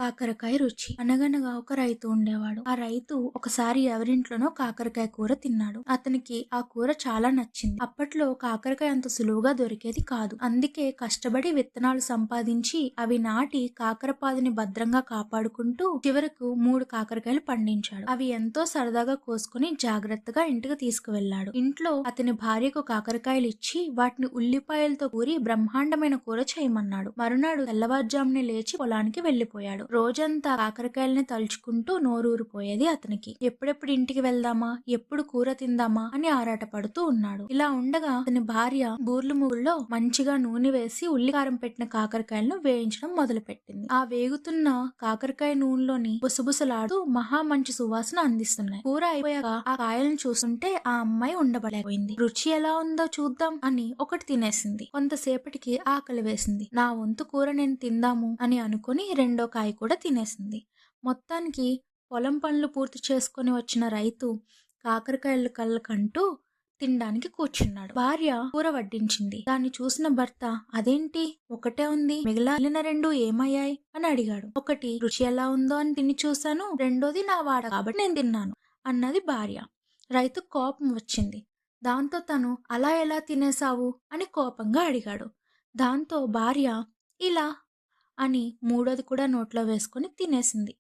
కాకరకాయ రుచి. అనగనగా ఒక రైతు ఉండేవాడు. ఆ రైతు ఒకసారి ఎవరింట్లోనో కాకరకాయ కూర తిన్నాడు. అతనికి ఆ కూర చాలా నచ్చింది. అప్పట్లో కాకరకాయ అంత సులువుగా దొరికేది కాదు. అందుకే కష్టపడి విత్తనాలు సంపాదించి అవి నాటి కాకరపాదుని భద్రంగా కాపాడుకుంటూ చివరకు 3 కాకరకాయలు పండించాడు. అవి ఎంతో సరదాగా కోసుకుని జాగ్రత్తగా ఇంటికి తీసుకువెళ్లాడు. ఇంట్లో అతని భార్యకు కాకరకాయలు ఇచ్చి వాటిని ఉల్లిపాయలతో కూరి బ్రహ్మాండమైన కూర చేయమన్నాడు. మరునాడు తెల్లవారుజామునే లేచి పొలానికి వెళ్లిపోయాడు. రోజంతా కాకరకాయల్ని తలుచుకుంటూ నోరూరిపోయేది అతనికి. ఎప్పుడెప్పుడు ఇంటికి వెళ్దామా, ఎప్పుడు కూర తిందామా అని ఆరాటపడుతూ ఉన్నాడు. ఇలా ఉండగా అతని భార్య బూర్లు ముగ్గుల్లో మంచిగా నూనె వేసి ఉల్లికారం పెట్టిన కాకరకాయలను వేయించడం మొదలుపెట్టింది. ఆ వేగుతున్న కాకరకాయ నూనెలోని బుసబుసలాడుతూ మహా మంచి సువాసన అందిస్తున్నాయి. కూర అయిపోయాక ఆ కాయలను చూస్తుంటే ఆ అమ్మాయి ఉండబడలేకపోయింది. రుచి ఎలా ఉందో చూద్దాం అని ఒకటి తినేసింది. కొంతసేపటికి ఆకలి వేసింది. నా వంతు కూర నేను తిందాము అని అనుకుని రెండో కాయ కూడా తినేసింది. మొత్తానికి పొలం పనులు పూర్తి చేసుకుని వచ్చిన రైతు కాకరకాయలు కళ్ళకంటూ తినడానికి కూర్చున్నాడు. భార్య కూర వడ్డించింది. దాన్ని చూసిన భర్త, అదేంటి ఒకటే ఉంది, మిగిలిన 2 ఏమయ్యాయి అని అడిగాడు. ఒకటి రుచి ఎలా ఉందో అని తిని చూశాను, రెండోది నా వాడ కాబట్టి నేను తిన్నాను అన్నది భార్య. రైతు కోపం వచ్చింది. దాంతో తను అలా ఎలా తినేశావు అని కోపంగా అడిగాడు. దాంతో భార్య ఇలా అని మూడోది కూడా నోట్లో వేసుకుని తినేసింది.